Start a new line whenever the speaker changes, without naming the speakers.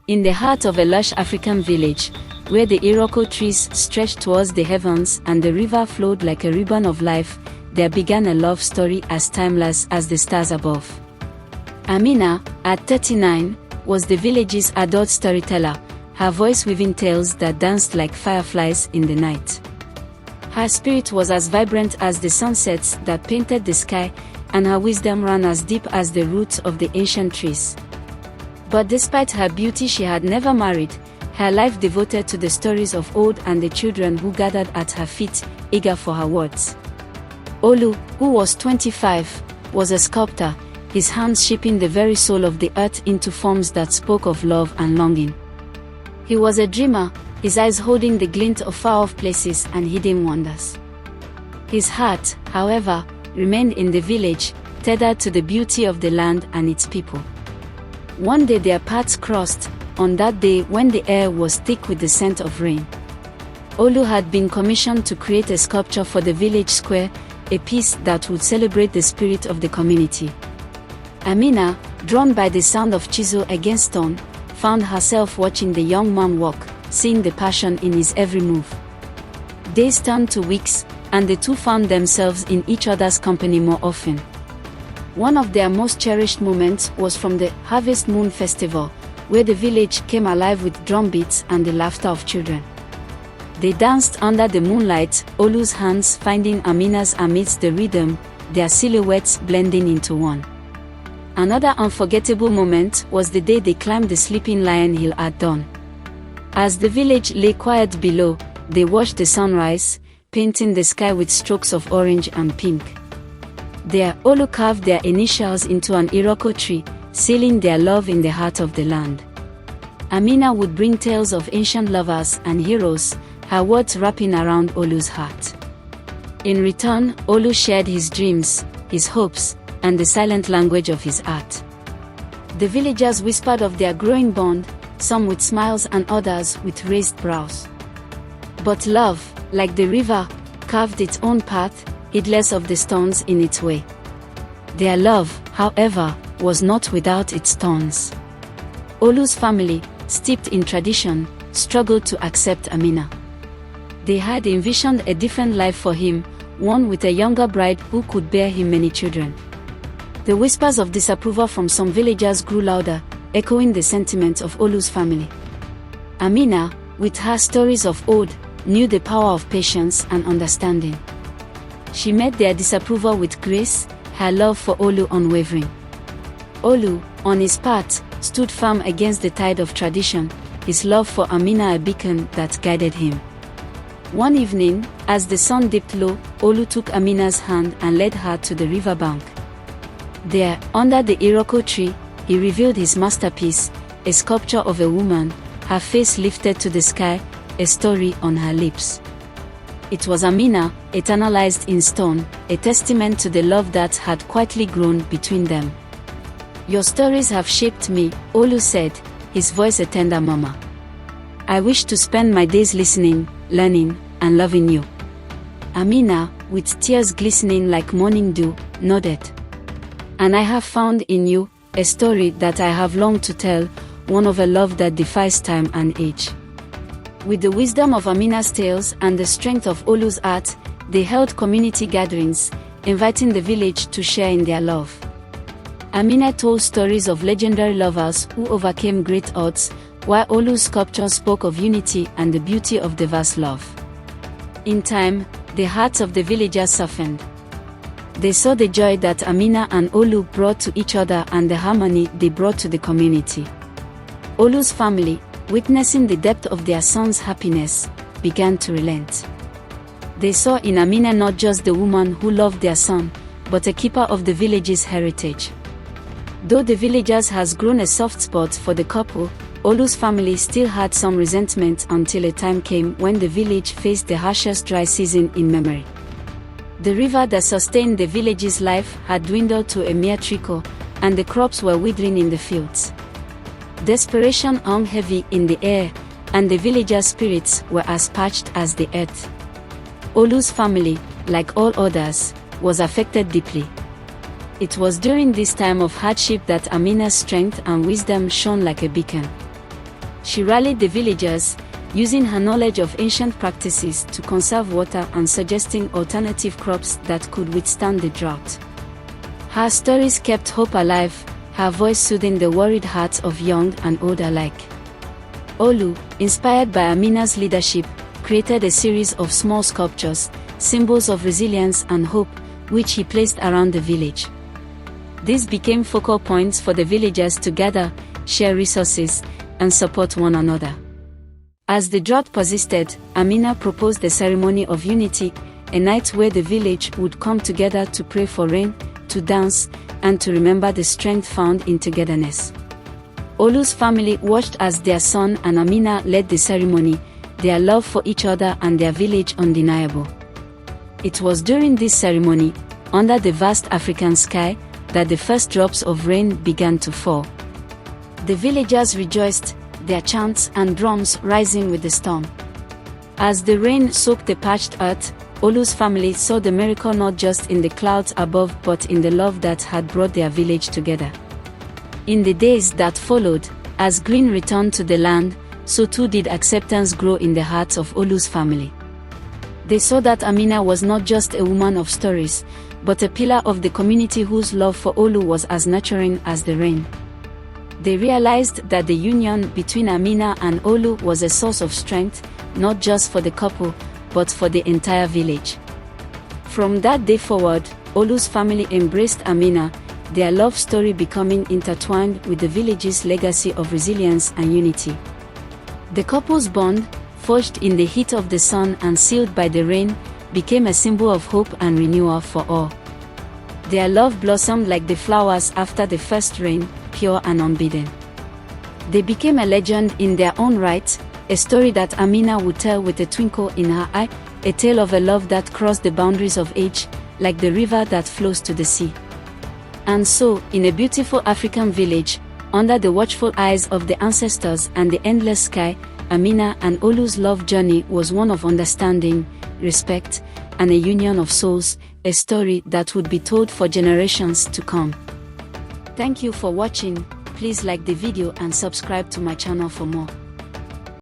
In the heart of a lush African village, where the Iroko trees stretched towards the heavens and the river flowed like a ribbon of life, there began a love story as timeless as the stars above. Amina, at 39, was the village's adored storyteller, her voice weaving tales that danced like fireflies in the night. Her spirit was as vibrant as the sunsets that painted the sky, and her wisdom ran as deep as the roots of the ancient trees. But despite her beauty, she had never married, her life devoted to the stories of old and the children who gathered at her feet, eager for her words. Olu, who was 25, was a sculptor, his hands shaping the very soul of the earth into forms that spoke of love and longing. He was a dreamer, his eyes holding the glint of far-off places and hidden wonders. His heart, however, remained in the village, tethered to the beauty of the land and its people. One day their paths crossed, on that day when the air was thick with the scent of rain. Olu had been commissioned to create a sculpture for the village square, a piece that would celebrate the spirit of the community. Amina, drawn by the sound of chisel against stone, found herself watching the young man walk, seeing the passion in his every move. Days turned to weeks, and the two found themselves in each other's company more often. One of their most cherished moments was from the Harvest Moon Festival, where the village came alive with drum beats and the laughter of children. They danced under the moonlight, Olu's hands finding Amina's amidst the rhythm, their silhouettes blending into one. Another unforgettable moment was the day they climbed the sleeping lion hill at dawn. As the village lay quiet below, they watched the sunrise, painting the sky with strokes of orange and pink. There, Olu carved their initials into an Iroko tree, sealing their love in the heart of the land. Amina would bring tales of ancient lovers and heroes, her words wrapping around Olu's heart. In return, Olu shared his dreams, his hopes, and the silent language of his art. The villagers whispered of their growing bond, some with smiles and others with raised brows. But love, like the river, carved its own path, heedless of the storms in its way. Their love, however, was not without its thorns. Olu's family, steeped in tradition, struggled to accept Amina. They had envisioned a different life for him, one with a younger bride who could bear him many children. The whispers of disapproval from some villagers grew louder, echoing the sentiments of Olu's family. Amina, with her stories of old, knew the power of patience and understanding. She met their disapproval with grace, her love for Olu unwavering. Olu, on his part, stood firm against the tide of tradition, his love for Amina a beacon that guided him. One evening, as the sun dipped low, Olu took Amina's hand and led her to the riverbank. There, under the Iroko tree, he revealed his masterpiece, a sculpture of a woman, her face lifted to the sky, a story on her lips. It was Amina, eternalized in stone, a testament to the love that had quietly grown between them. "Your stories have shaped me," Olu said, his voice a tender murmur. "I wish to spend my days listening, learning, and loving you." Amina, with tears glistening like morning dew, nodded. "And I have found in you a story that I have longed to tell, one of a love that defies time and age." With the wisdom of Amina's tales and the strength of Olu's art, they held community gatherings, inviting the village to share in their love. Amina told stories of legendary lovers who overcame great odds, while Olu's sculpture spoke of unity and the beauty of diverse love. In time, the hearts of the villagers softened. They saw the joy that Amina and Olu brought to each other and the harmony they brought to the community. Olu's family, witnessing the depth of their son's happiness, began to relent. They saw in Amina not just the woman who loved their son, but a keeper of the village's heritage. Though the villagers has grown a soft spot for the couple, Olu's family still had some resentment until a time came when the village faced the harshest dry season in memory. The river that sustained the village's life had dwindled to a mere trickle, and the crops were withering in the fields. Desperation hung heavy in the air, and the villagers' spirits were as parched as the earth. Olu's family, like all others, was affected deeply. It was during this time of hardship that Amina's strength and wisdom shone like a beacon. She rallied the villagers, using her knowledge of ancient practices to conserve water and suggesting alternative crops that could withstand the drought. Her stories kept hope alive, her voice soothing the worried hearts of young and old alike. Olu, inspired by Amina's leadership, created a series of small sculptures, symbols of resilience and hope, which he placed around the village. These became focal points for the villagers to gather, share resources, and support one another. As the drought persisted, Amina proposed the ceremony of unity, a night where the village would come together to pray for rain, to dance, and to remember the strength found in togetherness. Olu's family watched as their son and Amina led the ceremony, their love for each other and their village undeniable. It was during this ceremony, under the vast African sky, that the first drops of rain began to fall. The villagers rejoiced, their chants and drums rising with the storm. As the rain soaked the parched earth, Olu's family saw the miracle not just in the clouds above but in the love that had brought their village together. In the days that followed, as green returned to the land, so too did acceptance grow in the hearts of Olu's family. They saw that Amina was not just a woman of stories, but a pillar of the community whose love for Olu was as nurturing as the rain. They realized that the union between Amina and Olu was a source of strength, not just for the couple, but for the entire village. From that day forward, Olu's family embraced Amina, their love story becoming intertwined with the village's legacy of resilience and unity. The couple's bond, forged in the heat of the sun and sealed by the rain, became a symbol of hope and renewal for all. Their love blossomed like the flowers after the first rain, pure and unbidden. They became a legend in their own right, a story that Amina would tell with a twinkle in her eye, a tale of a love that crossed the boundaries of age, like the river that flows to the sea. And so, in a beautiful African village, under the watchful eyes of the ancestors and the endless sky, Amina and Olu's love journey was one of understanding, respect, and a union of souls, a story that would be told for generations to come. Thank you for watching. Please like the video and subscribe to my channel for more.